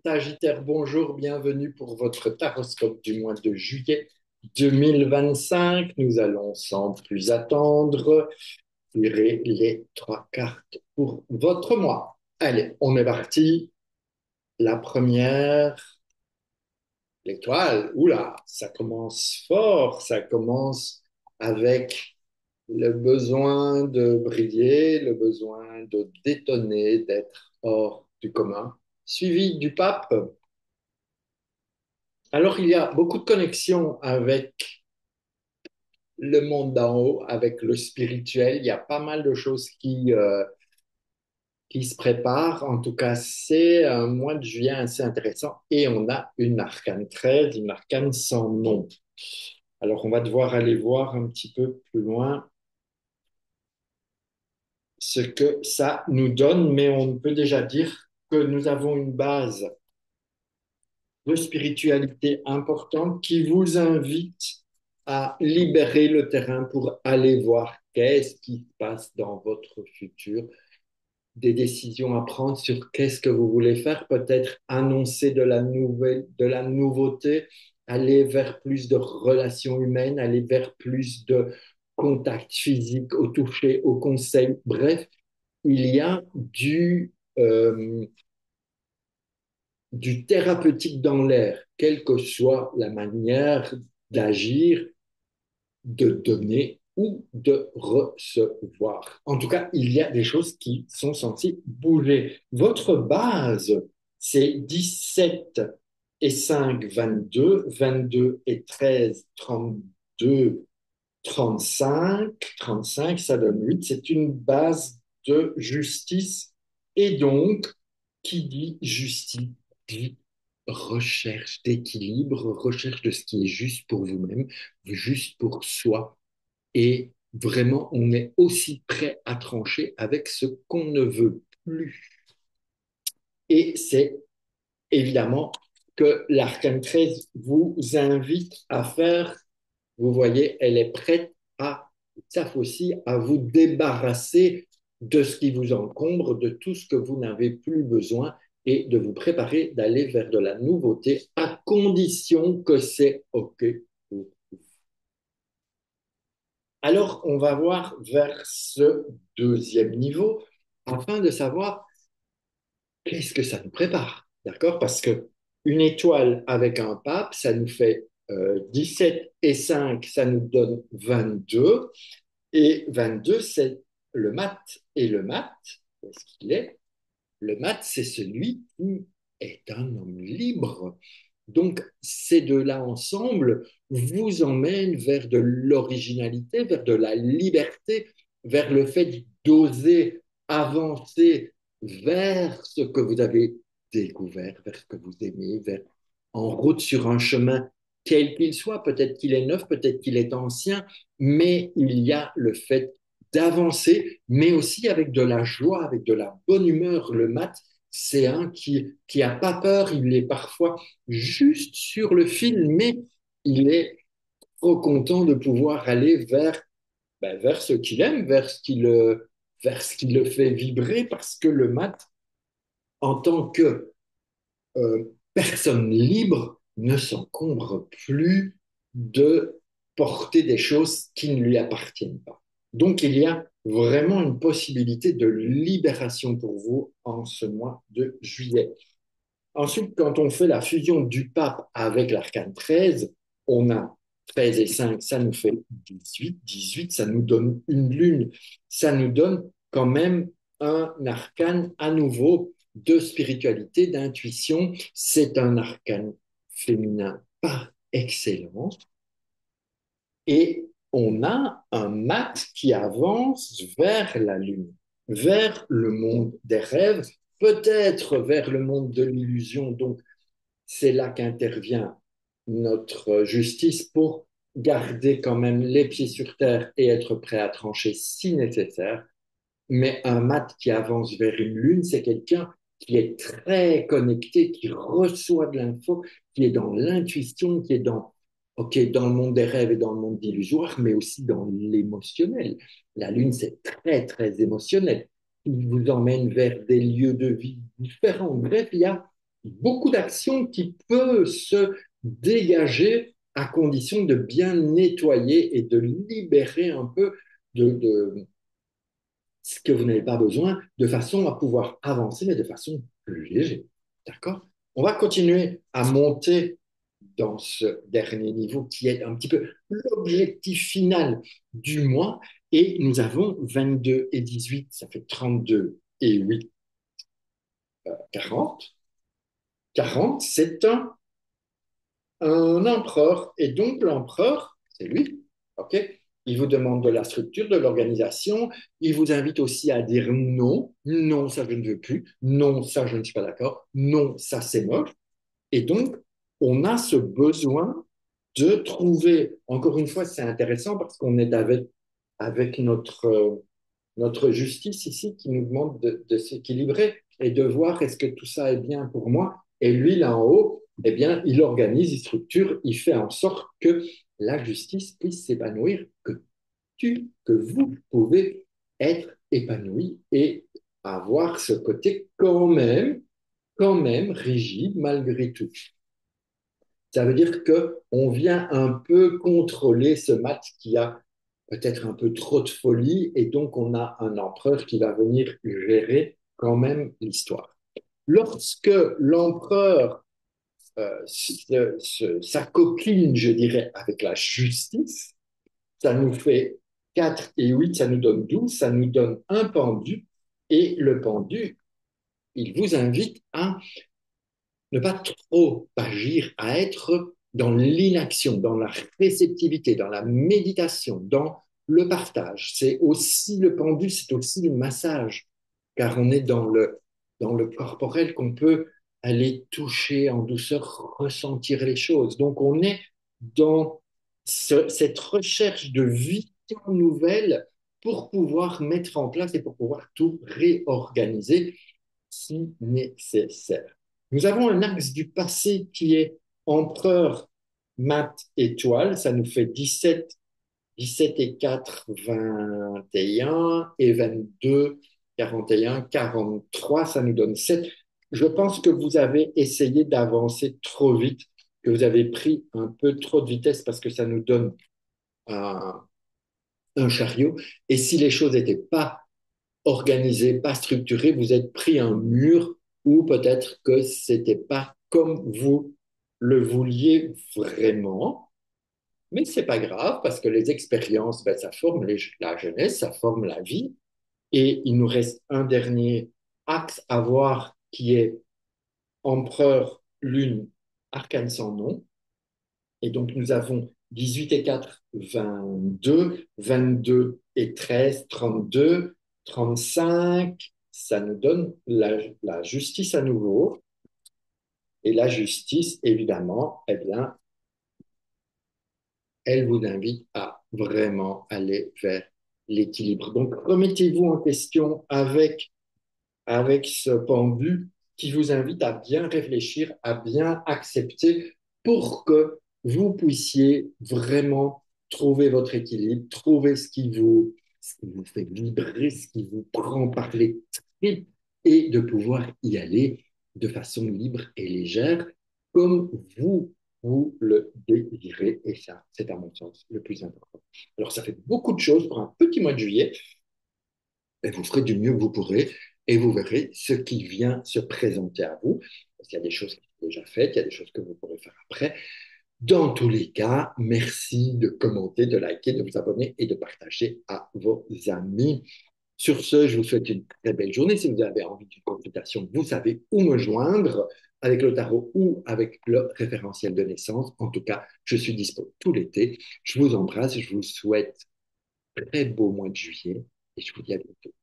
Sagittaire, bonjour, bienvenue pour votre taroscope du mois de juillet 2025. Nous allons sans plus attendre tirer les trois cartes pour votre mois. Allez, on est parti. La première, l'étoile. Oula, ça commence fort, ça commence avec le besoin de briller, le besoin de détonner, d'être hors du commun, suivi du pape. Alors, il y a beaucoup de connexions avec le monde d'en haut, avec le spirituel. Il y a pas mal de choses qui se préparent. En tout cas, c'est un mois de juillet assez intéressant. Et on a une arcane 13, une arcane sans nom. Alors, on va devoir aller voir un petit peu plus loin ce que ça nous donne, mais on peut déjà dire que nous avons une base de spiritualité importante qui vous invite à libérer le terrain pour aller voir qu'est-ce qui se passe dans votre futur, des décisions à prendre sur qu'est-ce que vous voulez faire, peut-être annoncer de la nouvelle, de la nouveauté, aller vers plus de relations humaines, aller vers plus de contact physique, au toucher, au conseil. Bref, il y a du thérapeutique dans l'air, quelle que soit la manière d'agir, de donner ou de recevoir. En tout cas, il y a des choses qui sont censées bouger. Votre base, c'est 17 et 5, 22, 22 et 13, 32, 35. 35, ça donne 8. C'est une base de justice. Et donc, qui dit justice dit recherche d'équilibre, recherche de ce qui est juste pour vous-même, juste pour soi. Et vraiment, on est aussi prêt à trancher avec ce qu'on ne veut plus. Et c'est évidemment que l'arcane 13 vous invite à faire. Vous voyez, elle est prête à, ça aussi, à vous débarrasser de ce qui vous encombre, de tout ce que vous n'avez plus besoin et de vous préparer d'aller vers de la nouveauté à condition que c'est OK. Alors, on va voir vers ce deuxième niveau afin de savoir qu'est-ce que ça nous prépare. D'accord? Parce que une étoile avec un pape, ça nous fait 17 et 5, ça nous donne 22. Et 22, c'est le mat. Et le mat, qu'est-ce qu'il est? Le mat, c'est celui qui est un homme libre. Donc, ces deux-là ensemble vous emmènent vers de l'originalité, vers de la liberté, vers le fait d'oser avancer vers ce que vous avez découvert, vers ce que vous aimez, vers en route sur un chemin quel qu'il soit. Peut-être qu'il est neuf, peut-être qu'il est ancien, mais il y a le fait d'avancer, mais aussi avec de la joie, avec de la bonne humeur. Le mat, c'est un qui a pas peur, il est parfois juste sur le fil, mais il est trop content de pouvoir aller vers ce qu'il aime, vers ce qui le fait vibrer, parce que le mat, en tant que personne libre, ne s'encombre plus de porter des choses qui ne lui appartiennent pas. Donc, il y a vraiment une possibilité de libération pour vous en ce mois de juillet. Ensuite, quand on fait la fusion du pape avec l'arcane 13, on a 13 et 5, ça nous fait 18. 18, ça nous donne une lune. Ça nous donne quand même un arcane à nouveau de spiritualité, d'intuition. C'est un arcane féminin par excellence. Et on a un mat qui avance vers la lune, vers le monde des rêves, peut-être vers le monde de l'illusion. Donc, c'est là qu'intervient notre justice pour garder quand même les pieds sur terre et être prêt à trancher si nécessaire. Mais un mat qui avance vers une lune, c'est quelqu'un qui est très connecté, qui reçoit de l'info, qui est dans l'intuition, qui est OK, dans le monde des rêves et dans le monde d'illusoire, mais aussi dans l'émotionnel. La lune, c'est très, très émotionnel. Il vous emmène vers des lieux de vie différents. Bref, il y a beaucoup d'actions qui peuvent se dégager à condition de bien nettoyer et de libérer un peu de ce que vous n'avez pas besoin, de façon à pouvoir avancer, mais de façon plus légère. D'accord? On va continuer à monter dans ce dernier niveau qui est un petit peu l'objectif final du mois. Et nous avons 22 et 18, ça fait 32 et 8, 40. 40, c'est un empereur. Et donc, l'empereur, c'est lui. OK? Il vous demande de la structure, de l'organisation. Il vous invite aussi à dire non. Non, ça, je ne veux plus. Non, ça, je ne suis pas d'accord. Non, ça, c'est moche. Et donc, on a ce besoin de trouver, encore une fois, c'est intéressant parce qu'on est avec notre justice ici qui nous demande de s'équilibrer et de voir est-ce que tout ça est bien pour moi. Et lui, là en haut, eh bien, il organise, il structure, il fait en sorte que la justice puisse s'épanouir, que vous pouvez être épanoui et avoir ce côté quand même rigide malgré tout. Ça veut dire qu'on vient un peu contrôler ce match qui a peut-être un peu trop de folie et donc on a un empereur qui va venir gérer quand même l'histoire. Lorsque l'empereur s'acoquine, je dirais, avec la justice, ça nous fait 4 et 8, ça nous donne 12, ça nous donne un pendu et le pendu, il vous invite à ne pas trop agir, à être dans l'inaction, dans la réceptivité, dans la méditation, dans le partage. C'est aussi le pendu, c'est aussi le massage, car on est dans le corporel qu'on peut aller toucher en douceur, ressentir les choses. Donc on est dans cette recherche de vision nouvelle pour pouvoir mettre en place et pour pouvoir tout réorganiser si nécessaire. Nous avons un axe du passé qui est empereur, mat, étoile. Ça nous fait 17 et 4, 21 et 22, 41, 43. Ça nous donne 7. Je pense que vous avez essayé d'avancer trop vite, que vous avez pris un peu trop de vitesse parce que ça nous donne un, un chariot. Et si les choses n'étaient pas organisé, pas structuré, vous êtes pris un mur ou peut-être que c'était pas comme vous le vouliez vraiment. Mais c'est pas grave parce que les expériences, ben, ça forme la jeunesse, ça forme la vie. Et il nous reste un dernier axe à voir qui est empereur, lune, arcane sans nom. Et donc nous avons 18 et 4, 22, 22 et 13, 32, 35. Ça nous donne la justice à nouveau. Et la justice, évidemment, eh bien, elle vous invite à vraiment aller vers l'équilibre. Donc, remettez-vous en question avec ce pendu qui vous invite à bien réfléchir, à bien accepter pour que vous puissiez vraiment trouver votre équilibre, trouver ce qui vous fait vibrer, ce qui vous prend par les tripes et de pouvoir y aller de façon libre et légère comme vous le désirez. Et ça, c'est à mon sens le plus important. Alors, ça fait beaucoup de choses pour un petit mois de juillet et vous ferez du mieux que vous pourrez et vous verrez ce qui vient se présenter à vous. Parce qu'il y a des choses qui sont déjà faites, il y a des choses que vous pourrez faire après. Dans tous les cas, merci de commenter, de liker, de vous abonner et de partager à vos amis. Sur ce, je vous souhaite une très belle journée. Si vous avez envie d'une consultation, vous savez où me joindre avec le tarot ou avec le référentiel de naissance. En tout cas, je suis dispo tout l'été. Je vous embrasse, je vous souhaite un très beau mois de juillet et je vous dis à bientôt.